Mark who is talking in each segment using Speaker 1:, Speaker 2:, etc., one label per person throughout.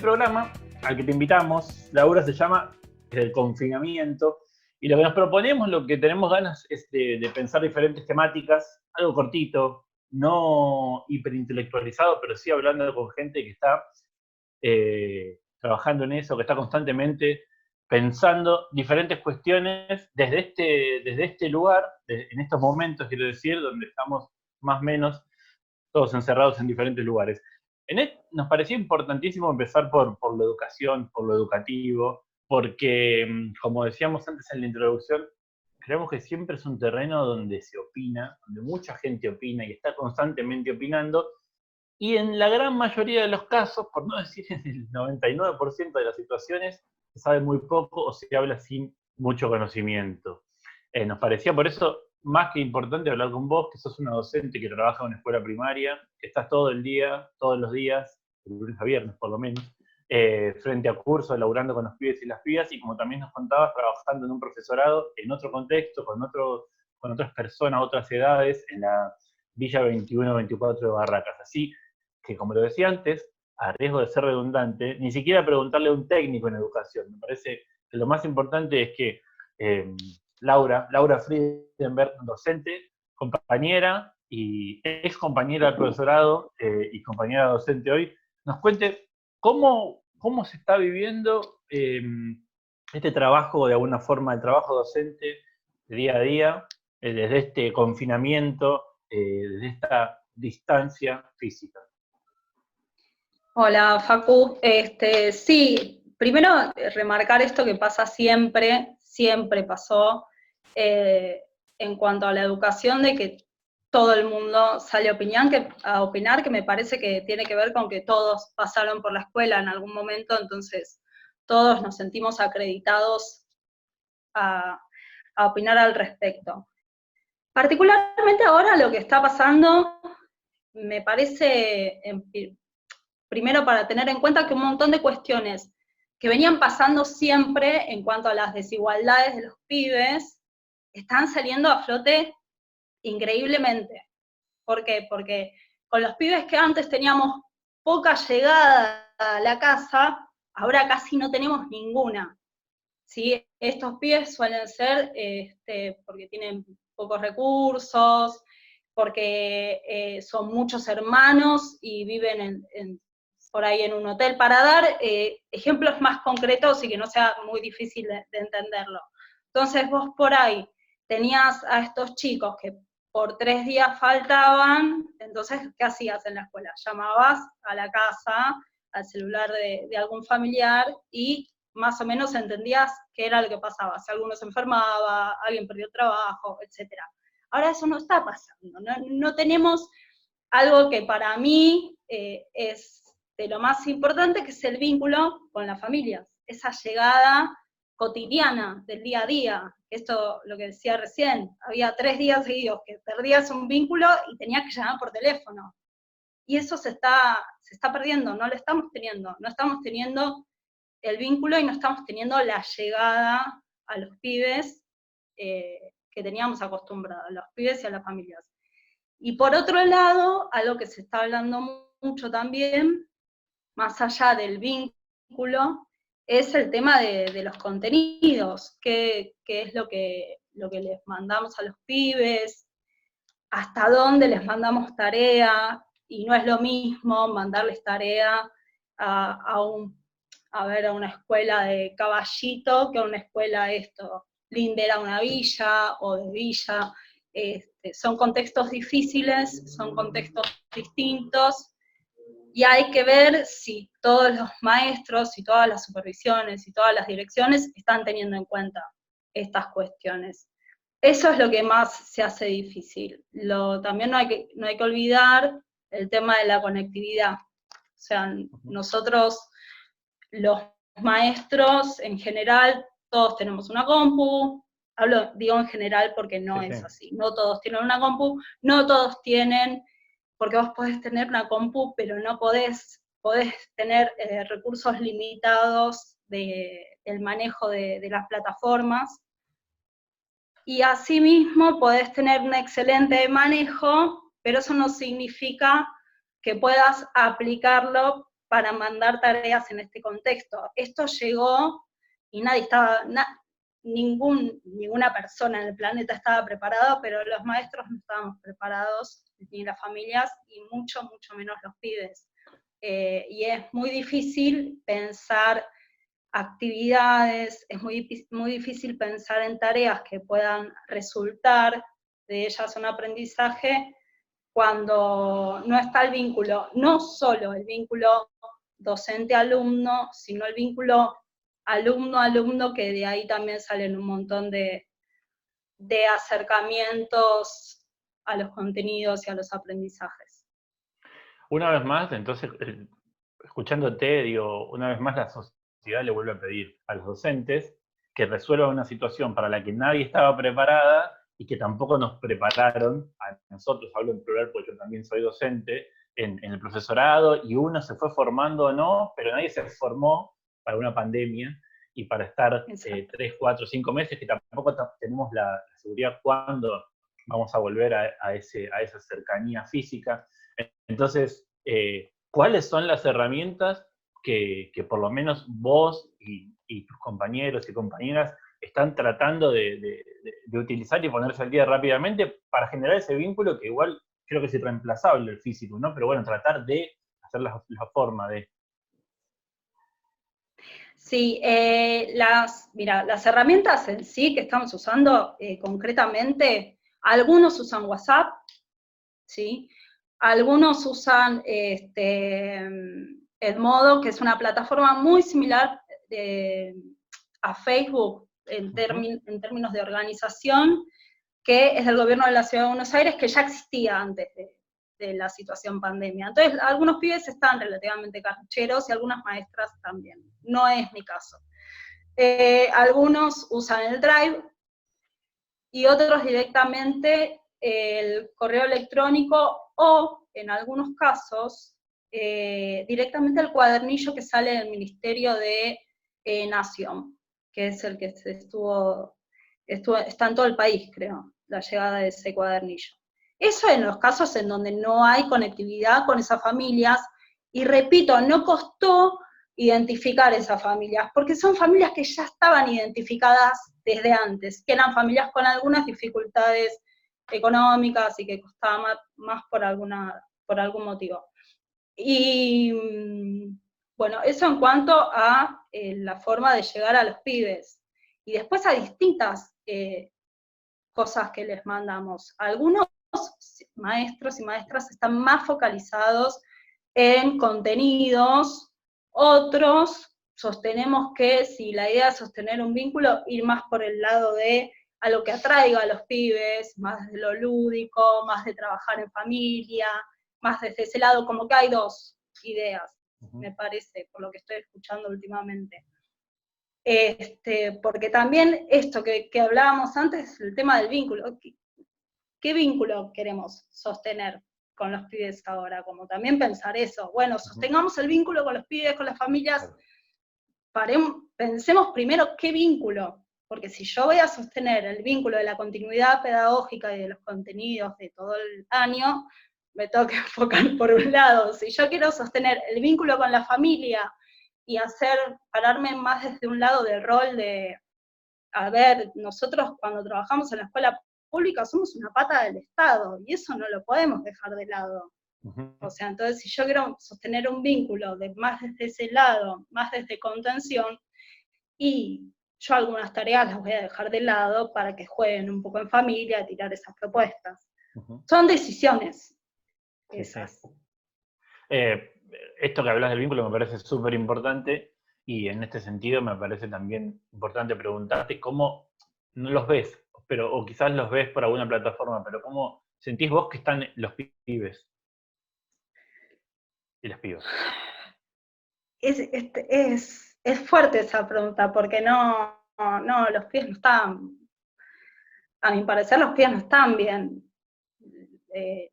Speaker 1: programa al que te invitamos, Laura, se llama El confinamiento, y lo que nos proponemos, lo que tenemos ganas es de pensar diferentes temáticas, algo cortito, no hiperintelectualizado, pero sí hablando con gente que está trabajando en eso, que está constantemente pensando diferentes cuestiones desde este lugar, en estos momentos, quiero decir, donde estamos más o menos todos encerrados en diferentes lugares. Nos parecía importantísimo empezar por la educación, por lo educativo, porque, como decíamos antes en la introducción, creemos que siempre es un terreno donde se opina, donde mucha gente opina y está constantemente opinando, y en la gran mayoría de los casos, por no decir en el 99% de las situaciones, se sabe muy poco o se habla sin mucho conocimiento. Nos parecía por eso más que importante hablar con vos, que sos una docente que trabaja en una escuela primaria, que estás todo el día, todos los días, de lunes a viernes por lo menos, frente a cursos, laburando con los pibes y las pibas, y como también nos contabas, trabajando en un profesorado, en otro contexto, con otras personas, otras edades, en la Villa 21-24 de Barracas. Así que, como lo decía antes, a riesgo de ser redundante, ni siquiera preguntarle a un técnico en educación. Me parece que lo más importante es que Laura Friedenberg, docente, compañera y ex compañera del profesorado y compañera docente hoy, nos cuente cómo se está viviendo este trabajo, de alguna forma, el trabajo docente de día a día, desde este confinamiento, desde esta distancia física.
Speaker 2: Hola, Facu. Sí, primero remarcar esto que pasa siempre, siempre pasó, en cuanto a la educación, de que todo el mundo sale a opinar, que me parece que tiene que ver con que todos pasaron por la escuela en algún momento, entonces todos nos sentimos acreditados a opinar al respecto. Particularmente ahora lo que está pasando, me parece, primero para tener en cuenta que un montón de cuestiones que venían pasando siempre en cuanto a las desigualdades de los pibes, están saliendo a flote increíblemente. ¿Por qué? Porque con los pibes que antes teníamos poca llegada a la casa, ahora casi no tenemos ninguna. ¿Sí? Estos pibes suelen ser porque tienen pocos recursos, porque son muchos hermanos y viven por ahí en un hotel, para dar ejemplos más concretos y que no sea muy difícil de entenderlo. Entonces vos por ahí tenías a estos chicos que por 3 días faltaban, entonces, ¿qué hacías en la escuela? Llamabas a la casa, al celular de algún familiar, y más o menos entendías qué era lo que pasaba, si alguno se enfermaba, alguien perdió el trabajo, etc. Ahora eso no está pasando, no tenemos algo que para mí es de lo más importante, que es el vínculo con las familias, esa llegada cotidiana del día a día. Esto, lo que decía recién, había 3 días seguidos que perdías un vínculo y tenías que llamar por teléfono. Y eso se está perdiendo, no lo estamos teniendo, no estamos teniendo el vínculo y no estamos teniendo la llegada a los pibes que teníamos acostumbrados, a los pibes y a las familias. Y por otro lado, algo que se está hablando mucho también, más allá del vínculo, es el tema de los contenidos, qué es lo que les mandamos a los pibes, hasta dónde les mandamos tarea, y no es lo mismo mandarles tarea a una escuela de Caballito que a una escuela lindera una villa o de villa. Son contextos difíciles, son contextos distintos, y hay que ver si todos los maestros y todas las supervisiones y todas las direcciones están teniendo en cuenta estas cuestiones. Eso es lo que más se hace difícil. También no hay que olvidar el tema de la conectividad. O sea, nosotros, los maestros en general, todos tenemos una compu. Digo en general porque no es así. No todos tienen una compu, no todos tienen, porque vos podés tener una compu, pero no podés tener recursos limitados del manejo de las plataformas. Y asimismo podés tener un excelente manejo, pero eso no significa que puedas aplicarlo para mandar tareas en este contexto. Esto llegó y nadie estaba, ninguna persona en el planeta estaba preparada, pero los maestros no estábamos preparados, ni las familias, y mucho, mucho menos los pibes. Y es muy difícil pensar actividades, es muy difícil pensar en tareas que puedan resultar de ellas un aprendizaje cuando no está el vínculo, no solo el vínculo docente-alumno, sino el vínculo alumno-alumno, que de ahí también salen un montón de acercamientos a los contenidos y a los aprendizajes.
Speaker 1: Una vez más, entonces, escuchándote, digo, una vez más la sociedad le vuelve a pedir a los docentes que resuelvan una situación para la que nadie estaba preparada y que tampoco nos prepararon a nosotros, hablo en plural porque yo también soy docente, en el profesorado, y uno se fue formando o no, pero nadie se formó para una pandemia y para estar 3, 4, 5 meses, que tampoco tenemos la seguridad cuándo vamos a volver a esa cercanía física. Entonces, ¿cuáles son las herramientas que por lo menos vos y tus compañeros y compañeras están tratando de utilizar y ponerse al día rápidamente para generar ese vínculo que igual creo que es irreemplazable el físico, ¿no? Pero bueno, tratar de hacer la forma de...
Speaker 2: Sí, las herramientas en sí que estamos usando concretamente, algunos usan WhatsApp, ¿sí? Algunos usan Edmodo, que es una plataforma muy similar a Facebook en términos de organización, que es del gobierno de la Ciudad de Buenos Aires, que ya existía antes de la situación pandemia. Entonces, algunos pibes están relativamente cartucheros y algunas maestras también. No es mi caso. Algunos usan el Drive y otros directamente el correo electrónico o, en algunos casos, directamente el cuadernillo que sale del Ministerio de Nación, que es el que está en todo el país, creo, la llegada de ese cuadernillo. Eso en los casos en donde no hay conectividad con esas familias, y repito, no costó identificar esas familias, porque son familias que ya estaban identificadas desde antes, que eran familias con algunas dificultades económicas y que costaba más por algún motivo. Y bueno, eso en cuanto a la forma de llegar a los pibes. Y después a distintas cosas que les mandamos. Algunos maestros y maestras están más focalizados en contenidos, otros sostenemos que si la idea es sostener un vínculo, ir más por el lado de a lo que atraiga a los pibes, más de lo lúdico, más de trabajar en familia, más desde ese lado, como que hay dos ideas, me parece, por lo que estoy escuchando últimamente. Porque también esto que hablábamos antes, el tema del vínculo, ¿qué vínculo queremos sostener con los pibes ahora? Como también pensar eso, bueno, sostengamos el vínculo con los pibes, con las familias, pensemos primero qué vínculo, porque si yo voy a sostener el vínculo de la continuidad pedagógica y de los contenidos de todo el año, me tengo que enfocar por un lado. Si yo quiero sostener el vínculo con la familia y pararme más desde un lado del rol de, a ver, nosotros cuando trabajamos en la escuela pública somos una pata del Estado, y eso no lo podemos dejar de lado. O sea, entonces si yo quiero sostener un vínculo más desde ese lado, más desde contención, y yo algunas tareas las voy a dejar de lado para que jueguen un poco en familia, a tirar esas propuestas. Son decisiones esas.
Speaker 1: Esto que hablas del vínculo me parece súper importante, y en este sentido me parece también importante preguntarte cómo no los ves, o quizás los ves por alguna plataforma, pero cómo sentís vos que están los pibes y las pibas.
Speaker 2: Es fuerte esa pregunta, porque no, los pibes no están, a mi parecer los pibes no están bien.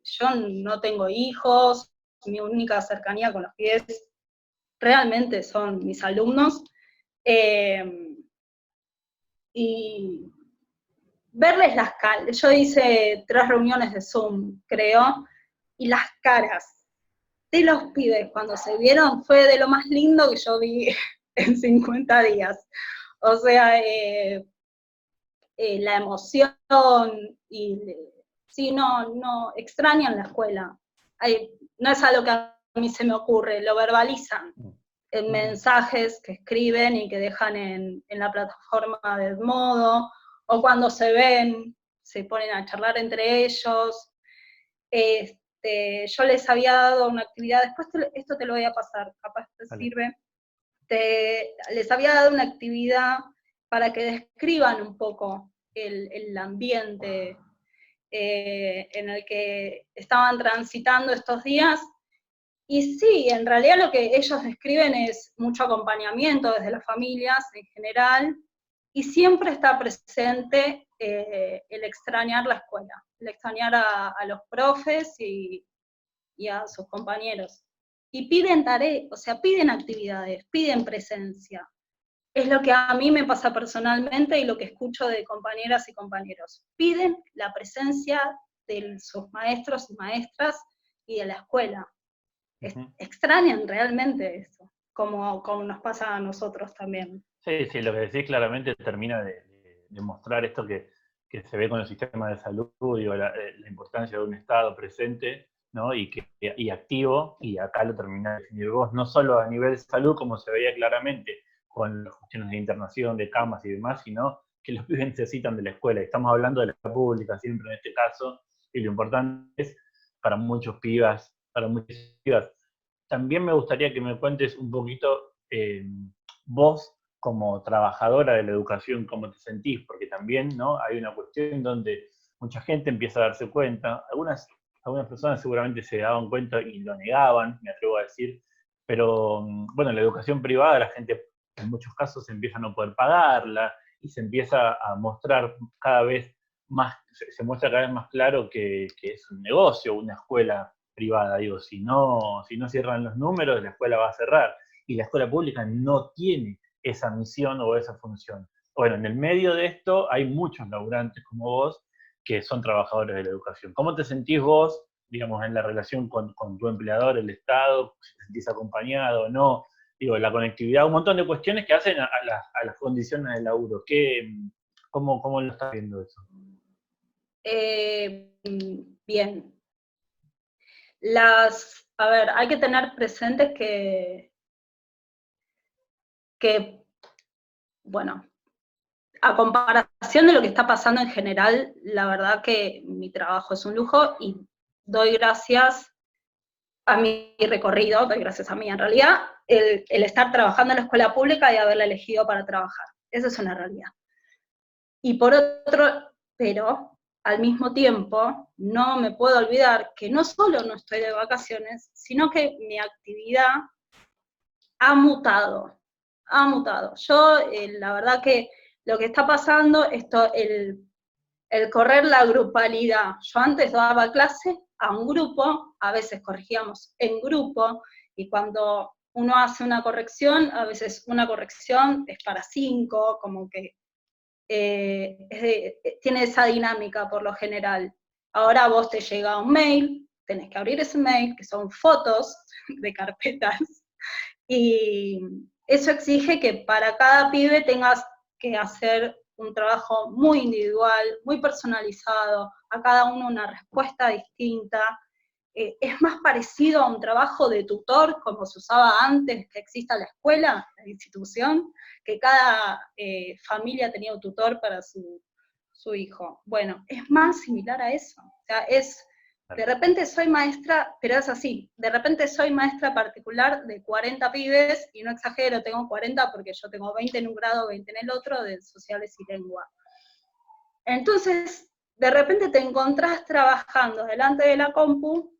Speaker 2: Yo no tengo hijos, mi única cercanía con los pibes realmente son mis alumnos, y verles las caras, yo hice 3 reuniones de Zoom, creo, y las caras de los pibes cuando se vieron fue de lo más lindo que yo vi en 50 días. O sea, la emoción y sí, no, extrañan la escuela. No es algo que a mí se me ocurre, lo verbalizan en mensajes que escriben y que dejan en la plataforma de Edmodo, o cuando se ven, se ponen a charlar entre ellos. Yo les había dado una actividad, después esto te lo voy a pasar, capaz te sirve. Les había dado una actividad para que describan un poco el ambiente en el que estaban transitando estos días. Y sí, en realidad lo que ellos describen es mucho acompañamiento desde las familias en general, y siempre está presente el extrañar la escuela, el extrañar a los profes y a sus compañeros. Y piden tareas, o sea, piden actividades, piden presencia. Es lo que a mí me pasa personalmente y lo que escucho de compañeras y compañeros. Piden la presencia de sus maestros y maestras y de la escuela. Extrañan realmente eso, como nos pasa a nosotros también.
Speaker 1: Sí, sí, lo que decís claramente termina de mostrar esto que se ve con el sistema de salud, digo, la importancia de un Estado presente, ¿no? y activo, y acá lo termina de definir vos, no solo a nivel de salud, como se veía claramente con las cuestiones de internación, de camas y demás, sino que los pibes necesitan de la escuela. Estamos hablando de la escuela pública siempre en este caso, y lo importante es para muchos pibas, También me gustaría que me cuentes un poquito vos, como trabajadora de la educación, cómo te sentís, porque también, ¿no? Hay una cuestión donde mucha gente empieza a darse cuenta, algunas personas seguramente se daban cuenta y lo negaban, me atrevo a decir, pero bueno, la educación privada, la gente en muchos casos empieza a no poder pagarla y se empieza a mostrar cada vez más, se muestra cada vez más claro que es un negocio, una escuela privada. Digo, si no cierran los números, la escuela va a cerrar, y la escuela pública no tiene esa misión o esa función. Bueno, en el medio de esto hay muchos laburantes como vos que son trabajadores de la educación. ¿Cómo te sentís vos, digamos, en la relación con tu empleador, el Estado? Si te sentís acompañado o no, digo, la conectividad, un montón de cuestiones que hacen a las condiciones de laburo. ¿Cómo lo estás viendo eso?
Speaker 2: Bien. A ver, hay que tener presente que, bueno, a comparación de lo que está pasando en general, la verdad que mi trabajo es un lujo y doy gracias a mi recorrido, doy gracias a mí en realidad, el estar trabajando en la escuela pública y haberla elegido para trabajar. Esa es una realidad. Y por otro, pero al mismo tiempo, no me puedo olvidar que no solo no estoy de vacaciones, sino que mi actividad ha mutado. Yo, la verdad que lo que está pasando, el correr la grupalidad. Yo antes daba clase a un grupo, a veces corregíamos en grupo, y cuando uno hace una corrección, a veces una corrección es para 5, como que tiene esa dinámica por lo general. Ahora a vos te llega un mail, tenés que abrir ese mail, que son fotos de carpetas, y eso exige que para cada pibe tengas que hacer un trabajo muy individual, muy personalizado, a cada uno una respuesta distinta. Es más parecido a un trabajo de tutor, como se usaba antes que exista la escuela, la institución, que cada familia tenía un tutor para su hijo. Bueno, es más similar a eso. O sea, de repente soy maestra, pero es así, de repente soy maestra particular de 40 pibes, y no exagero, tengo 40 porque yo tengo 20 en un grado, 20 en el otro, de sociales y lengua. Entonces, de repente te encontrás trabajando delante de la compu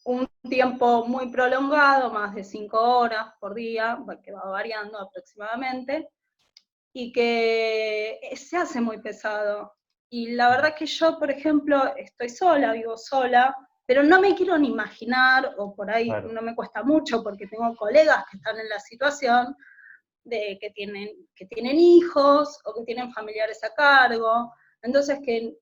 Speaker 2: un tiempo muy prolongado, más de 5 horas por día, que va variando aproximadamente, y que se hace muy pesado. Y la verdad que yo, por ejemplo, estoy sola, vivo sola, pero no me quiero ni imaginar, o por ahí no me cuesta mucho porque tengo colegas que están en la situación de que tienen hijos o que tienen familiares a cargo, entonces que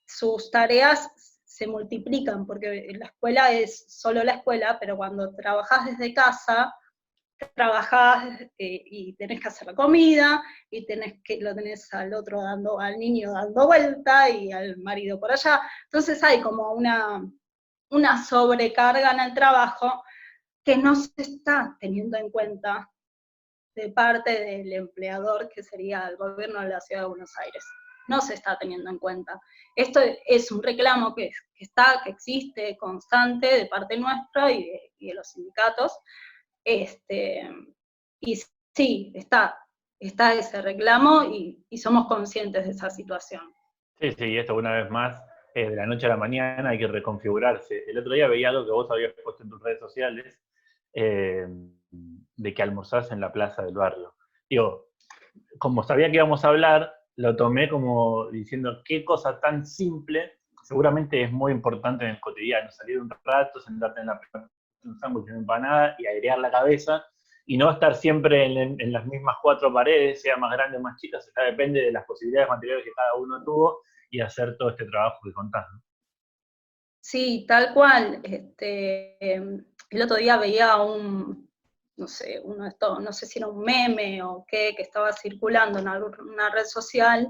Speaker 2: sus tareas se multiplican, porque la escuela es solo la escuela, pero cuando trabajás desde casa, trabajás y tenés que hacer la comida, y lo tenés al niño dando vuelta, y al marido por allá. Entonces hay como una sobrecarga en el trabajo que no se está teniendo en cuenta de parte del empleador, que sería el gobierno de la Ciudad de Buenos Aires. No se está teniendo en cuenta. Esto es un reclamo que existe, constante, de parte nuestra y de los sindicatos. Y sí, está ese reclamo y somos conscientes de esa situación.
Speaker 1: Sí, sí, esto una vez más, de la noche a la mañana hay que reconfigurarse. El otro día veía algo que vos habías puesto en tus redes sociales, de que almorzás en la plaza del barrio. Digo, como sabía que íbamos a hablar, lo tomé como diciendo qué cosa tan simple, seguramente es muy importante en el cotidiano, salir un rato, sentarte en la un sándwich, una empanada y airear la cabeza, y no estar siempre en las mismas 4 paredes, sea más grande o más chica, depende de las posibilidades materiales que cada uno tuvo, y hacer todo este trabajo que contás, ¿no?
Speaker 2: Sí, tal cual. El otro día veía no sé, no sé si era un meme o qué, que estaba circulando en una red social,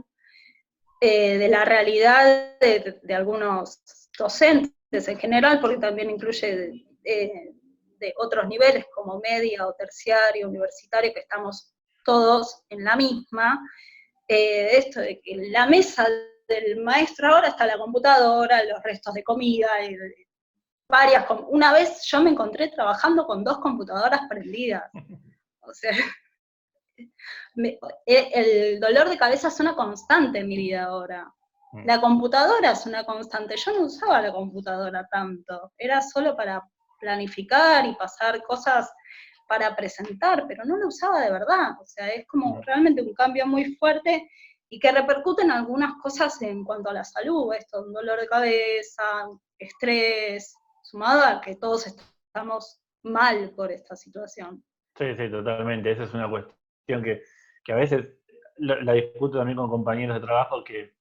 Speaker 2: de la realidad de algunos docentes en general, porque también incluye de otros niveles como media o terciario, universitario, que estamos todos en la misma, esto de que en la mesa del maestro ahora está la computadora, los restos de comida, una vez yo me encontré trabajando con 2 computadoras prendidas. O sea, el dolor de cabeza es una constante en mi vida ahora. La computadora es una constante. Yo no usaba la computadora tanto. Era solo para planificar y pasar cosas para presentar, pero no la usaba de verdad. O sea, es como realmente un cambio muy fuerte y que repercute en algunas cosas en cuanto a la salud. Esto, un dolor de cabeza, estrés, sumado a que todos estamos mal por esta situación.
Speaker 1: Sí, sí, totalmente. Esa es una cuestión que a veces la discuto también con compañeros de trabajo, que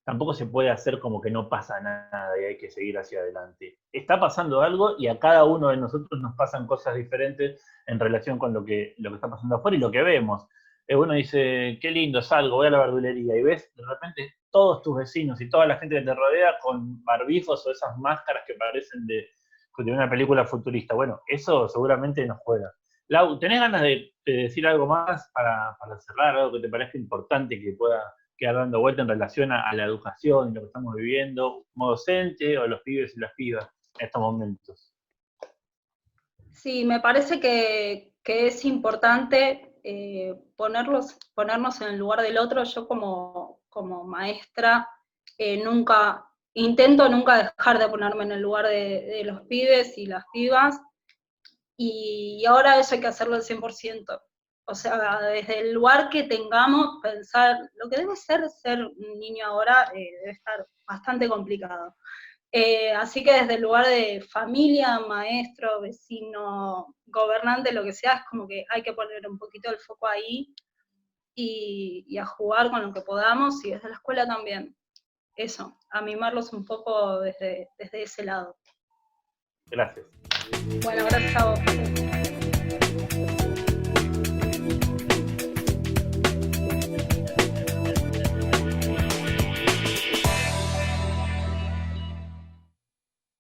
Speaker 1: tampoco se puede hacer como que no pasa nada y hay que seguir hacia adelante. Está pasando algo y a cada uno de nosotros nos pasan cosas diferentes en relación con lo que está pasando afuera y lo que vemos. Uno dice, qué lindo, salgo, voy a la verdulería, y ves de repente todos tus vecinos y toda la gente que te rodea con barbijos o esas máscaras que parecen de una película futurista. Bueno, eso seguramente nos juega. Lau, ¿tenés ganas de decir algo más para cerrar, algo que te parezca importante que pueda quedar dando vuelta en relación a la educación y lo que estamos viviendo como docente o los pibes y las pibas en estos momentos?
Speaker 2: Sí, me parece que es importante ponernos en el lugar del otro. Yo como maestra intento nunca dejar de ponerme en el lugar de los pibes y las pibas, y ahora eso hay que hacerlo al 100%. O sea, desde el lugar que tengamos, pensar lo que debe ser un niño ahora, debe estar bastante complicado. Así que desde el lugar de familia, maestro, vecino, gobernante, lo que sea, es como que hay que poner un poquito el foco ahí y a jugar con lo que podamos, y desde la escuela también. Eso, a mimarlos un poco desde ese lado.
Speaker 1: Gracias.
Speaker 2: Bueno, gracias a vos.